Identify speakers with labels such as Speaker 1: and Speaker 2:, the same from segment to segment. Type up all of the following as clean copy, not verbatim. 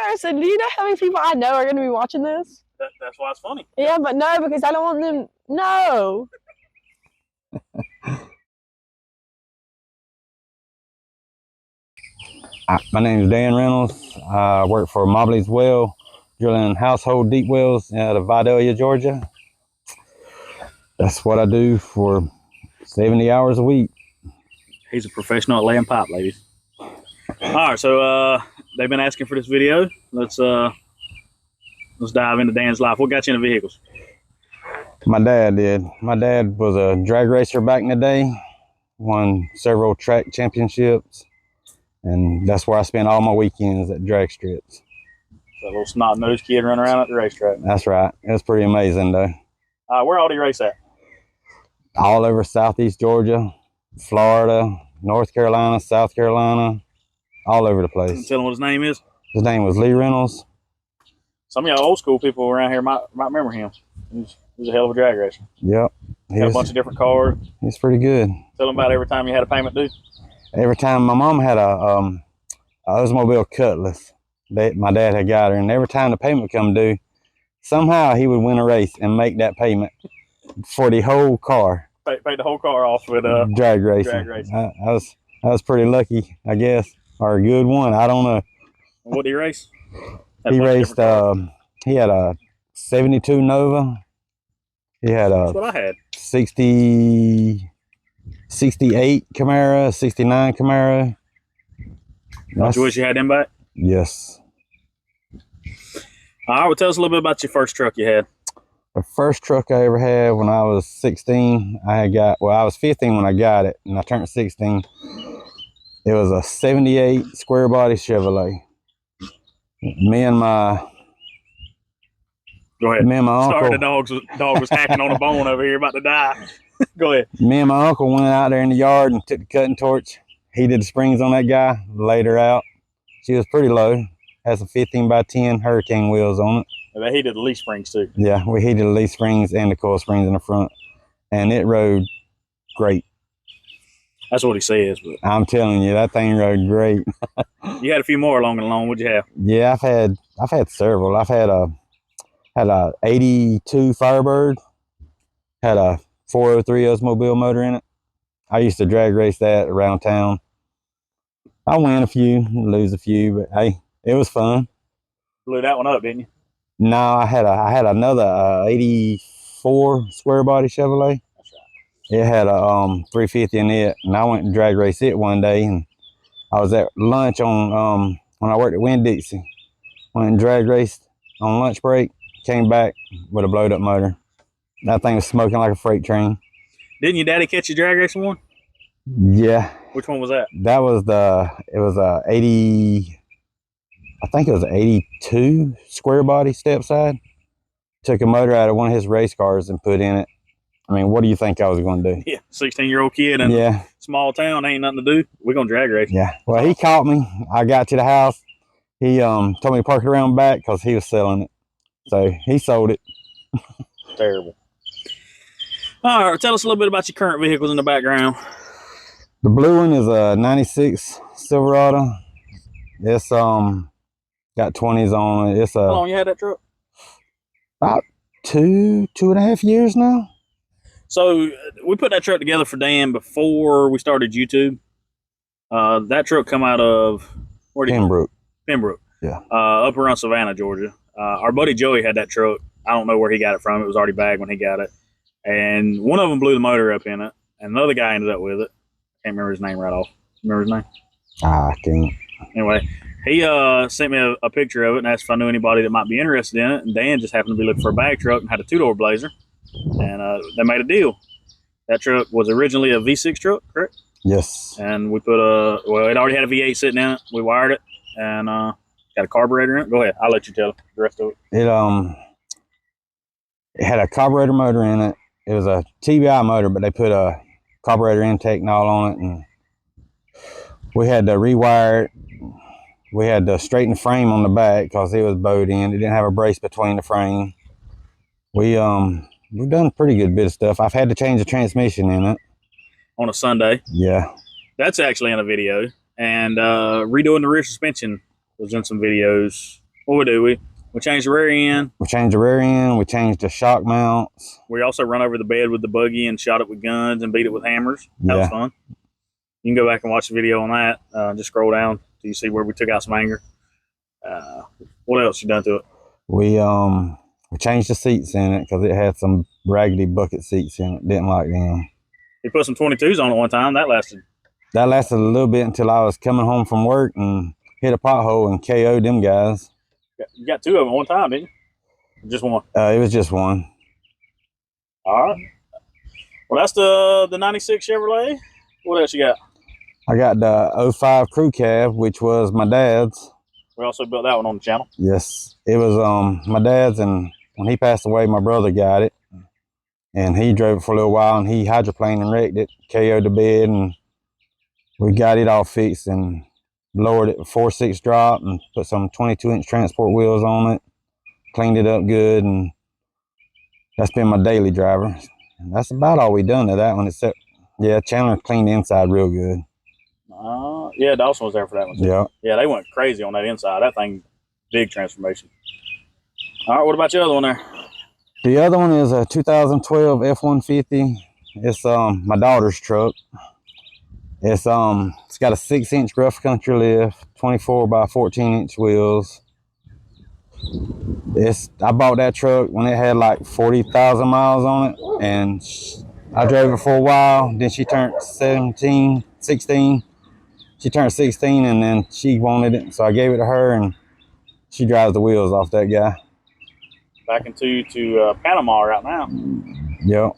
Speaker 1: embarrassing. Do you know how many people I know are going to be watching this?
Speaker 2: That's why it's funny.
Speaker 1: Yeah, but no, because I don't want them. No.
Speaker 3: My name is Dan Reynolds. I work for Mobley's Well, drilling household deep wells out of Vidalia, Georgia. That's what I do for 70 hours a week.
Speaker 2: He's a professional at laying pipe, ladies. All right, so they've been asking for this video. Let's dive into Dan's life. What got you into vehicles?
Speaker 3: My dad did. My dad was a drag racer back in the day, won several track championships, and that's where I spent all my weekends at drag strips.
Speaker 2: That little snot-nosed kid running around at the racetrack.
Speaker 3: That's right. It was pretty amazing, though.
Speaker 2: Where all do you race at?
Speaker 3: All over Southeast Georgia, Florida, North Carolina, South Carolina, all over the place.
Speaker 2: Tell him what his name is.
Speaker 3: His name was Reynolds.
Speaker 2: Some of y'all old school people around here might remember him. He's a hell of a drag racer.
Speaker 3: Yep.
Speaker 2: Got a bunch of different cars.
Speaker 3: He's pretty good.
Speaker 2: Tell him about every time you had a payment due.
Speaker 3: Every time my mom had a Oldsmobile Cutlass that my dad had got her, and every time the payment come due, somehow he would win a race and make that payment for the whole car.
Speaker 2: Paid the whole car off with
Speaker 3: drag racing. I was pretty lucky, I guess, or a good one. I don't know.
Speaker 2: What did he race?
Speaker 3: He raced. He had a '72 Nova. He had a
Speaker 2: That's what I had.
Speaker 3: 68 Camaro, 69 Camaro.
Speaker 2: Don't you wish you had them back?
Speaker 3: Yes.
Speaker 2: All right, well, tell us a little bit about your first truck you had.
Speaker 3: The first truck I ever had when I was 16, I was 15 when I got it, and I turned 16. It was a 78 square body Chevrolet. Me and my
Speaker 2: Go ahead.
Speaker 3: Me and my uncle.
Speaker 2: Sorry, the dog was hacking on a bone over here, about to die. Go ahead.
Speaker 3: Me and my uncle went out there in the yard and took the cutting torch. He did the springs on that guy, laid her out. She was pretty low. Had some 15x10 hurricane wheels on it.
Speaker 2: They heated the leaf springs too.
Speaker 3: Yeah, we heated the leaf springs and the coil springs in the front, and it rode great.
Speaker 2: That's what he says. But
Speaker 3: I'm telling you, that thing rode great.
Speaker 2: You had a few more along and along. What'd you have?
Speaker 3: Yeah, I've had several. I've had a 82 Firebird, had a 403 Oldsmobile motor in it. I used to drag race that around town. I win a few, lose a few, but hey, it was fun.
Speaker 2: Blew that one up, didn't you?
Speaker 3: No, I had another 84 square body Chevrolet.
Speaker 2: That's right.
Speaker 3: It had a 350 in it, and I went and drag raced it one day, and I was at lunch on when I worked at Winn-Dixie. Went and drag raced on lunch break, came back with a blowed up motor. That thing was smoking like a freight train.
Speaker 2: Didn't your daddy catch you drag racing one?
Speaker 3: Yeah.
Speaker 2: Which one was that?
Speaker 3: That was it was a 80, I think it was an 82 square body step side. Took a motor out of one of his race cars and put in it. I mean, what do you think I was going to do?
Speaker 2: Yeah, 16-year-old kid in a small town, ain't nothing to do. We're going to drag race.
Speaker 3: Yeah. Well, he caught me. I got to the house. He told me to park it around back because he was selling it. So he sold it.
Speaker 2: Terrible. All right, tell us a little bit about your current vehicles in the background.
Speaker 3: The blue one is a 96 Silverado. It's got 20s on it. It's
Speaker 2: How long you had that truck?
Speaker 3: About 2.5 years now.
Speaker 2: So we put that truck together for Dan before we started YouTube. That truck come out of
Speaker 3: Pembroke.
Speaker 2: Pembroke.
Speaker 3: Yeah.
Speaker 2: Up around Savannah, Georgia. Our buddy Joey had that truck. I don't know where he got it from. It was already bagged when he got it. And one of them blew the motor up in it. And another guy ended up with it. Can't remember his name right off. Remember his name?
Speaker 3: I can't.
Speaker 2: Anyway, he sent me a picture of it and asked if I knew anybody that might be interested in it. And Dan just happened to be looking for a bag truck and had a two-door Blazer. And they made a deal. That truck was originally a V6 truck, correct?
Speaker 3: Yes.
Speaker 2: And we put it already had a V8 sitting in it. We wired it and got a carburetor in it. Go ahead. I'll let you tell the rest of it.
Speaker 3: It had a carburetor motor in it. It was a TBI motor, but they put a carburetor intake and all on it, and we had to rewire it. We had to straighten the frame on the back because it was bowed in. It didn't have a brace between the frame. We've done a pretty good bit of stuff. I've had to change the transmission in it.
Speaker 2: On a Sunday.
Speaker 3: Yeah.
Speaker 2: That's actually in a video. And redoing the rear suspension was in some videos What we do, we changed the rear end.
Speaker 3: We changed the rear end. We changed the shock mounts.
Speaker 2: We also run over the bed with the buggy and shot it with guns and beat it with hammers. That was
Speaker 3: Yeah.
Speaker 2: fun. You can go back and watch the video on that. Just scroll down till you see where we took out some anger. What else you done to it?
Speaker 3: We changed the seats in it because it had some raggedy bucket seats in it. Didn't like them.
Speaker 2: We put some 22s on it one time. That lasted.
Speaker 3: That lasted a little bit until I was coming home from work and hit a pothole and KO'd them guys.
Speaker 2: You got two of them at one time, didn't you? Just one.
Speaker 3: It was just one.
Speaker 2: All right. Well, that's the 96 Chevrolet. What else you got?
Speaker 3: I got the 05 crew cab, which was my dad's.
Speaker 2: We also built that one on the channel.
Speaker 3: Yes, it was my dad's, and when he passed away, my brother got it, and he drove it for a little while, and he hydroplaned and wrecked it, KO'd the bed, and we got it all fixed and lowered it 4.6 drop and put some 22-inch transport wheels on it, cleaned it up good, and that's been my daily driver. And that's about all we done to that one, except, yeah, Chandler cleaned the inside real good.
Speaker 2: Yeah, Dawson was there for that one too.
Speaker 3: Yeah.
Speaker 2: Yeah, they went crazy on that inside. That thing, big transformation. All right, what about your other one there?
Speaker 3: The other one is a 2012 F-150. It's my daughter's truck. It's got a 6-inch rough country lift, 24 by 14-inch wheels. I bought that truck when it had like 40,000 miles on it, and I drove it for a while. Then she turned 16. She turned 16, and then she wanted it, so I gave it to her, and she drives the wheels off that guy.
Speaker 2: Back to Panama right now.
Speaker 3: Yep.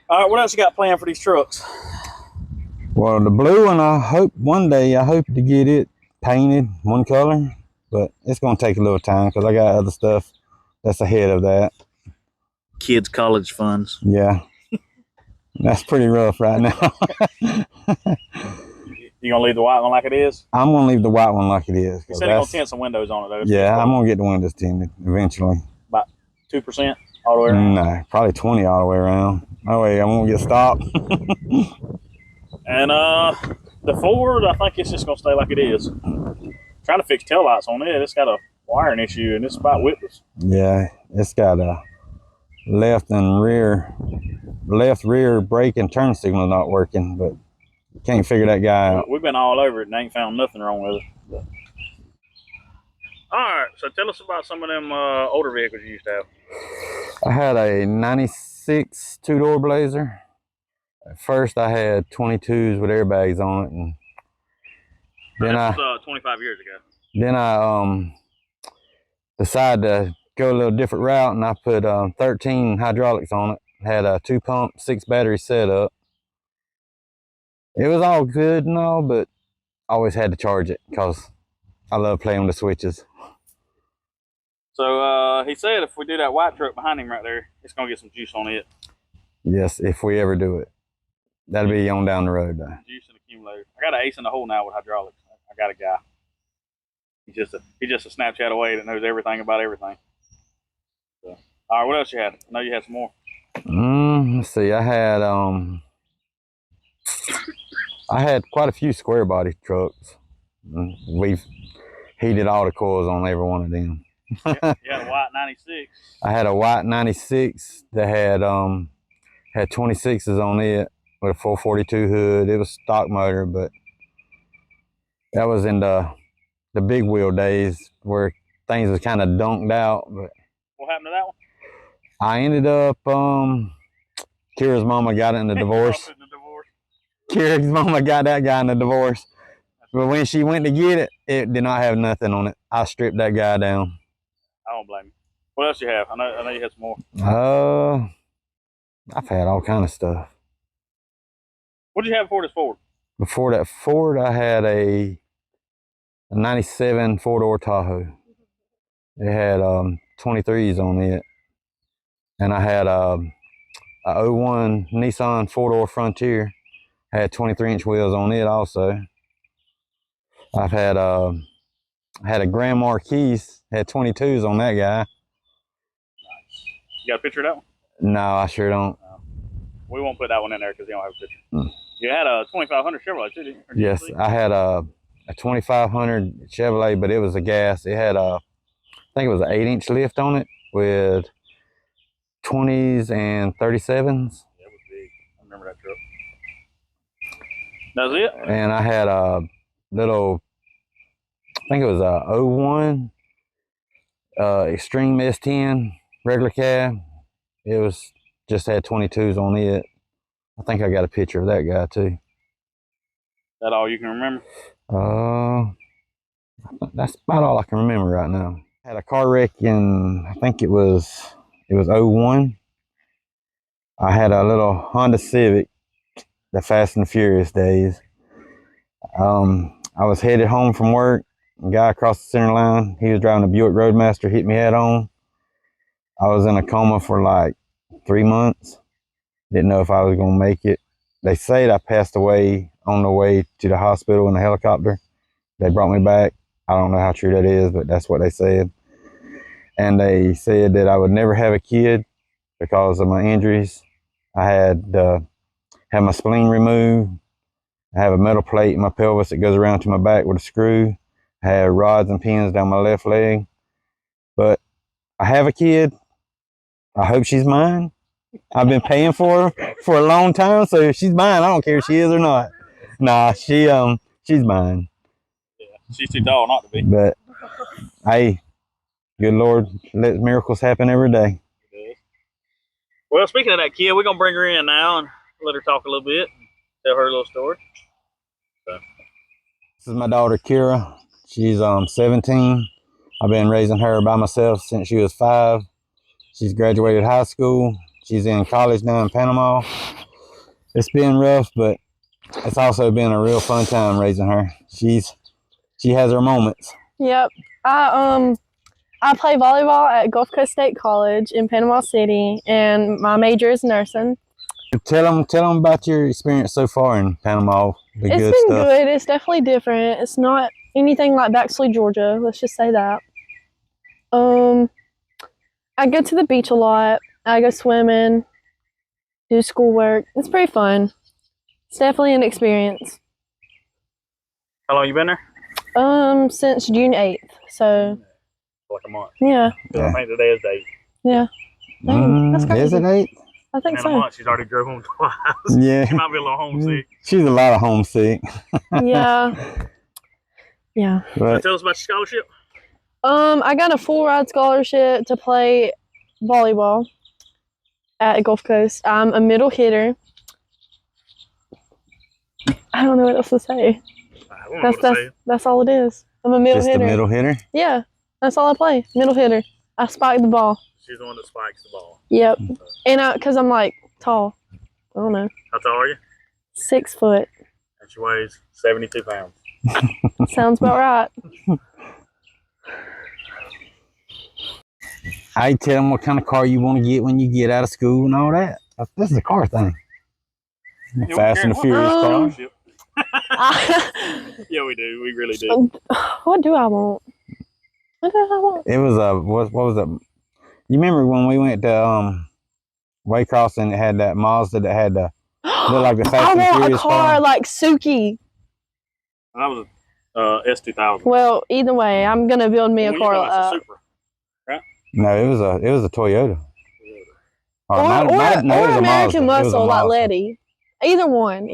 Speaker 2: All right, what else you got planned for these trucks?
Speaker 3: Well, the blue one, I hope to get it painted one color, but it's going to take a little time because I got other stuff that's ahead of that.
Speaker 2: Kids' college funds.
Speaker 3: Yeah. That's pretty rough right now.
Speaker 2: You gonna leave the white one like it is?
Speaker 3: I'm going to leave the white one like it is.
Speaker 2: You said you're gonna tint some windows on it though.
Speaker 3: Yeah, I'm going to get the windows tinted eventually.
Speaker 2: About 2% all the way around?
Speaker 3: No, probably 20 all the way around. Oh wait, I won't get stopped.
Speaker 2: And the Ford, I think it's just gonna stay like it is. Trying to fix taillights on it. It's got a wiring issue and it's about whipless.
Speaker 3: Yeah, it's got a left rear brake and turn signal not working, but can't figure that guy out.
Speaker 2: We've been all over it and ain't found nothing wrong with it. But. All right, so tell us about some of them older vehicles you used to have.
Speaker 3: I had a 96 two-door Blazer. At first I had 22s with airbags on it, and then
Speaker 2: that was 25 years ago.
Speaker 3: Then I decided to go a little different route, and I put 13 hydraulics on it. Had a 2-pump, 6 battery setup. It was all good and all, but I always had to charge it because I love playing with the switches.
Speaker 2: So he said if we do that white truck behind him right there, it's gonna get some juice on it.
Speaker 3: Yes, if we ever do it. That'll be on down the road though.
Speaker 2: Juice and accumulator. I got an ace in the hole now with hydraulics. I got a guy. He's just a Snapchat away that knows everything about everything. So, all right, what else you had? I know you had some more.
Speaker 3: Let's see. I had quite a few square body trucks. We've heated all the coils on every one of them.
Speaker 2: Yeah, you had a white 96.
Speaker 3: I had a white 96 that had 26s on it with a 442 hood. It was stock motor, but that was in the big wheel days where things was kind of dunked out. But
Speaker 2: what happened to that one?
Speaker 3: I ended up Kira's mama got it in the divorce. Kira's mama got that guy in the divorce. But when she went to get it, it did not have nothing on it. I stripped that guy down.
Speaker 2: I don't blame you. What else you have? I know you had some more.
Speaker 3: I've had all kind of stuff.
Speaker 2: What did you have before this Ford?
Speaker 3: Before that Ford, I had a 97 4-door Tahoe. It had 23s on it. And I had a 01 Nissan 4-door Frontier. Had 23-inch wheels on it also. I've had a Grand Marquis, had 22s on that guy.
Speaker 2: Nice. You got a picture of that one?
Speaker 3: No, I sure don't.
Speaker 2: We won't put that one in there because you don't have a picture. You had a 2500 Chevrolet too, didn't you?
Speaker 3: Yes, I had a a 2500 Chevrolet, but it was a gas. It had I think it was an 8-inch lift on it with 20s and 37s.
Speaker 2: That was big. I remember that truck. That was it?
Speaker 3: And I had a little, I think it was a '01 Extreme S10 regular cab. It was just had 22s on it. I think I got a picture of that guy too.
Speaker 2: That all you can remember?
Speaker 3: That's about all I can remember right now. I had a car wreck in, I think it was '01. I had a little Honda Civic, the Fast and Furious days. I was headed home from work. A guy across the center line, he was driving a Buick Roadmaster, hit me head on. I was in a coma for like 3 months. Didn't know if I was gonna make it. They said I passed away on the way to the hospital in a helicopter. They brought me back. I don't know how true that is, but that's what they said. And they said that I would never have a kid because of my injuries. I had my spleen removed. I have a metal plate in my pelvis that goes around to my back with a screw. I have rods and pins down my left leg. But I have a kid. I hope she's mine. I've been paying for her for a long time, so if she's mine, I don't care if she is or not. Nah, she's mine.
Speaker 2: Yeah, she's too tall not to be.
Speaker 3: But hey, good Lord, let miracles happen every day.
Speaker 2: Well, speaking of that kid, we're gonna bring her in now and let her talk a little bit, tell her a little story. So.
Speaker 3: This is my daughter Kira. She's 17. I've been raising her by myself since she was 5. She's graduated high school. She's in college now in Panama. It's been rough, but it's also been a real fun time raising her. She has her moments.
Speaker 1: Yep. I play volleyball at Gulf Coast State College in Panama City, and my major is nursing.
Speaker 3: Tell them about your experience so far in Panama.
Speaker 1: It's been good. It's definitely different. It's not anything like Baxley, Georgia. Let's just say that. I go to the beach a lot. I go swimming, do schoolwork. It's pretty fun. It's definitely an experience.
Speaker 2: How long you been there?
Speaker 1: Since June 8th. So
Speaker 2: Like a month.
Speaker 1: yeah.
Speaker 2: I think today is the 8th.
Speaker 1: Yeah. Dang, that's crazy.
Speaker 3: Is it 8?
Speaker 1: I think
Speaker 2: In
Speaker 1: so.
Speaker 2: a month, she's already drove home twice.
Speaker 3: Yeah.
Speaker 2: She might be a little homesick.
Speaker 3: She's a lot of homesick.
Speaker 1: Yeah. Yeah.
Speaker 2: So tell us about your scholarship.
Speaker 1: I got a full ride scholarship to play volleyball at Gulf Coast. I'm a middle hitter. I don't know what else to say.
Speaker 2: I don't know what to say.
Speaker 1: That's all it is. I'm a middle
Speaker 3: Just
Speaker 1: hitter.
Speaker 3: a middle hitter?
Speaker 1: Yeah. That's all I play. Middle hitter. I spike the ball.
Speaker 2: She's the one that spikes the ball.
Speaker 1: Yep. And because I'm like tall. I don't know.
Speaker 2: How tall are you?
Speaker 1: 6 foot.
Speaker 2: And she weighs 72 pounds.
Speaker 1: Sounds about right.
Speaker 3: I tell them what kind of car you want to get when you get out of school and all that. This is a car thing. Fast and the Furious car.
Speaker 2: Yeah, we do. We really do.
Speaker 1: What do I want? What do I want?
Speaker 3: It was what was it? You remember when we went to Waycross and it had that Mazda that had the look like the Fast and
Speaker 1: I want
Speaker 3: Furious
Speaker 1: a car like Suki.
Speaker 2: That was a S2000.
Speaker 1: Well, either way, I'm gonna build me a car.
Speaker 2: A Supra, right?
Speaker 3: No, it was a Toyota.
Speaker 1: Or American Muscle like Letty. Either one.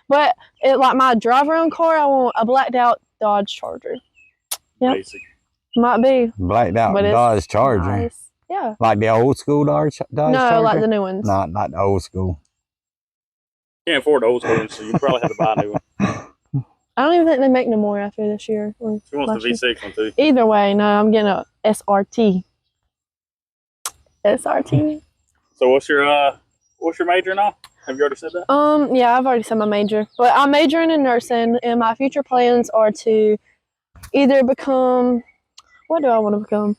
Speaker 1: But like my drive-around car, I want a blacked out Dodge Charger. Yep.
Speaker 2: Basic.
Speaker 1: Might be.
Speaker 3: Blacked out Dodge Charger.
Speaker 1: Nice. Yeah.
Speaker 3: Like the old school Dodge Charger?
Speaker 1: No, like the new ones.
Speaker 3: Not the old school.
Speaker 2: Can't afford the old school, so you probably have to buy a new one.
Speaker 1: I don't even think they make no more after this year.
Speaker 2: She wants the V6 one too.
Speaker 1: Either way, no, I'm getting a SRT. SRT.
Speaker 2: So what's your major now? Have you already said that?
Speaker 1: Yeah, I've already said my major. But I'm majoring in nursing, and my future plans are to either become, what do I want to become?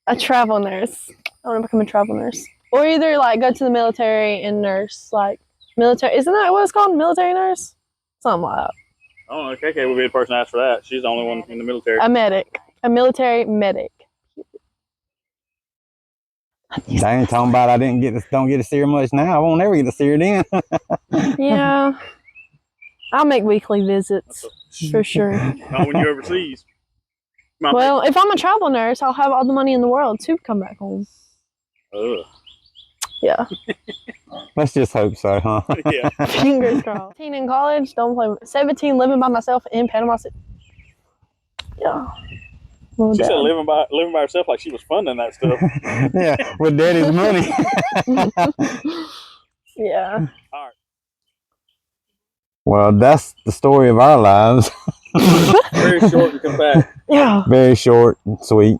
Speaker 1: A travel nurse. I want to become a travel nurse. Or either like go to the military and nurse, like military. Isn't that what it's called? Military nurse? Something like that.
Speaker 2: Oh, KK would be the person to ask for that. She's the only one in the military.
Speaker 1: A medic. A military medic.
Speaker 3: They ain't talking about I don't get to see her much now. I won't ever get to see her then.
Speaker 1: Yeah. I'll make weekly visits. for sure.
Speaker 2: Not when you're overseas.
Speaker 1: Well, if I'm a travel nurse, I'll have all the money in the world to come back home.
Speaker 2: Ugh.
Speaker 1: Yeah.
Speaker 3: Let's just hope so, huh?
Speaker 2: Yeah.
Speaker 1: Fingers crossed. 18 in college, don't play with 17 living by myself in Panama City. Yeah. Well,
Speaker 2: She said
Speaker 1: damn.
Speaker 2: living by herself like she was funding that stuff.
Speaker 3: Yeah, with daddy's money.
Speaker 1: Yeah.
Speaker 2: All right.
Speaker 3: Well, that's the story of our lives.
Speaker 2: Very short and compact.
Speaker 1: Yeah.
Speaker 3: Very short and sweet.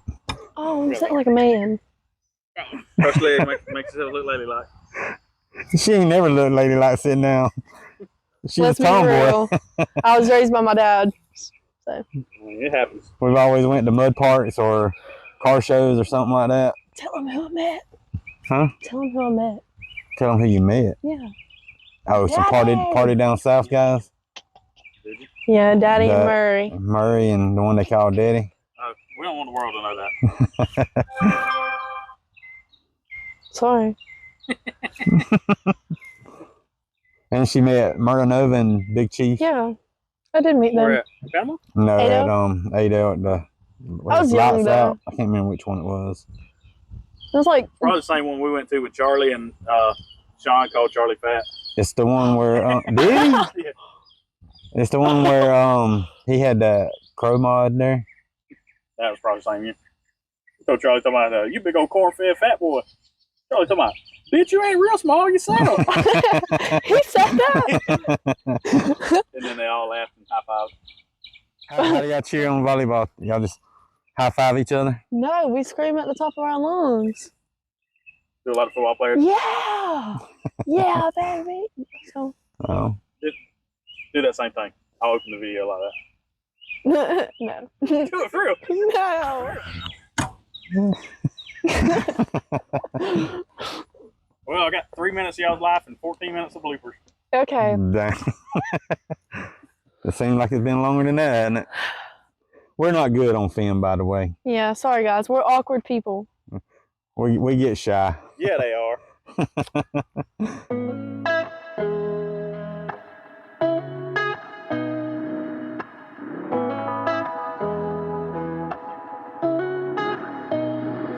Speaker 1: Oh, I'm sitting like a man.
Speaker 2: First leg makes herself look ladylike.
Speaker 3: She ain't never looked ladylike sitting down. She's
Speaker 1: Let's
Speaker 3: a
Speaker 1: be
Speaker 3: tomboy.
Speaker 1: real. I was raised by my dad. So.
Speaker 2: It happens.
Speaker 3: We've always went to mud parks or car shows or something like that.
Speaker 1: Tell him who I met.
Speaker 3: Huh?
Speaker 1: Tell him who I met.
Speaker 3: Tell them who you met.
Speaker 1: Yeah.
Speaker 3: Oh, some party down south guys?
Speaker 2: Did you?
Speaker 1: Yeah, Daddy and Murray.
Speaker 3: Murray and the one they call Daddy.
Speaker 2: We don't want the world to know that.
Speaker 1: Sorry.
Speaker 3: And she met Murder Nova and Big Chief.
Speaker 1: Yeah. I did meet them.
Speaker 2: Where at? Panama?
Speaker 3: No,
Speaker 1: Ado?
Speaker 3: at Ado at the
Speaker 1: I was young
Speaker 3: Lights
Speaker 1: though.
Speaker 3: Out. I can't remember which one it was.
Speaker 1: It was like
Speaker 2: Probably the same one we went to with Charlie and Sean called Charlie Fat.
Speaker 3: It's the one where did he?
Speaker 2: Yeah.
Speaker 3: It's the one where he had that crow mod there.
Speaker 2: That was probably the same year. So Charlie talking about, you big old corn-fed fat boy. Charlie talking about, bitch, you ain't real small yourself.
Speaker 1: he said that.
Speaker 2: And then they all laughed and high-fived.
Speaker 3: How do y'all cheer on volleyball? Y'all just high five each other?
Speaker 1: No, we scream at the top of our lungs.
Speaker 2: Do a lot of football players.
Speaker 1: Yeah. Yeah, baby. So
Speaker 3: Oh.
Speaker 2: Do that same thing. I'll open the video like that.
Speaker 1: no.
Speaker 2: Do it for real.
Speaker 1: No.
Speaker 2: Well, I got 3 minutes of y'all's life and 14 minutes of bloopers.
Speaker 1: Okay.
Speaker 3: Dang. It seems like it's been longer than that, hasn't it? We're not good on film, by the way.
Speaker 1: Yeah, sorry guys. We're awkward people.
Speaker 3: We get shy.
Speaker 2: Yeah, they are.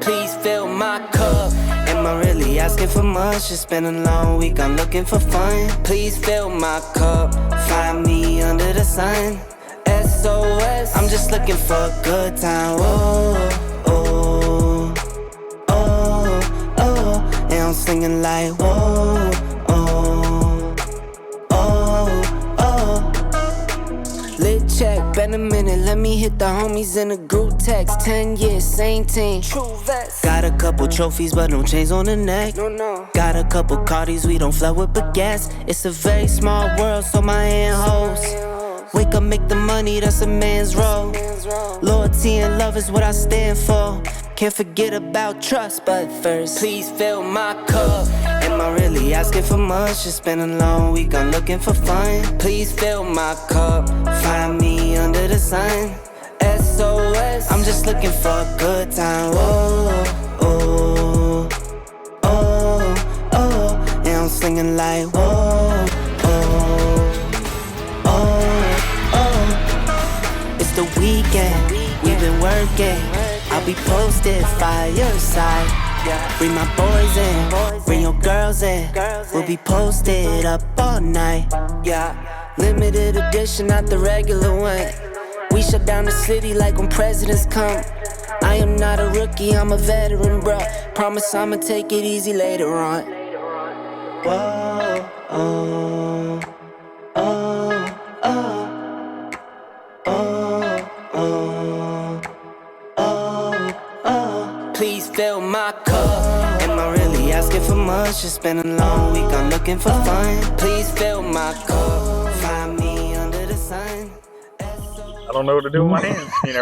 Speaker 4: Please fill my cup. Am I really asking for much? It's been a long week, I'm looking for fun. Please fill my cup. Find me under the sun. SOS, I'm just looking for a good time. Oh, oh, oh, oh. And I'm singing like, whoa, oh, oh, oh. Lit check, been a minute, let me hit the homies in a group text. 10 years, same team. True vest. Got a couple trophies, but no chains on the neck. No. Got a couple Cardis, we don't flood with baguettes. It's a very small world, so my hand holds. Wake up, make the money, that's a man's role. Loyalty and love is what I stand for. Can't forget about trust, but first, please fill my cup. Am I really asking for much? It's been a long week, I'm looking for fun. Please fill my cup. Find me under the sun. SOS, I'm just looking for a good time. Oh, oh, oh, oh. And I'm singing like, whoa, oh, oh. It's the weekend, we've been working. I'll be posted, fireside. Bring my boys in, bring your girls in. We'll be posted up all night. Limited edition, not the regular one. We shut down the city like when presidents come. I am not a rookie, I'm a veteran, bruh. Promise I'ma take it easy later on. Whoa, oh, oh, oh, oh, oh, oh, oh. Please fill my cup. Am I really asking for much? It's been a long week, I'm looking for fun. Please fill my cup. Find me under the sun.
Speaker 2: I don't know what to do with my hands. She ain't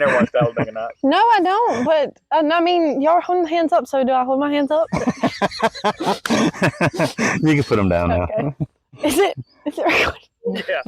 Speaker 2: never watched Talladega Nights.
Speaker 1: No, I don't. But I mean, y'all are holding hands up, so do I hold my hands up?
Speaker 3: You can put them down now.
Speaker 1: Okay. Is it recording?
Speaker 2: Yeah.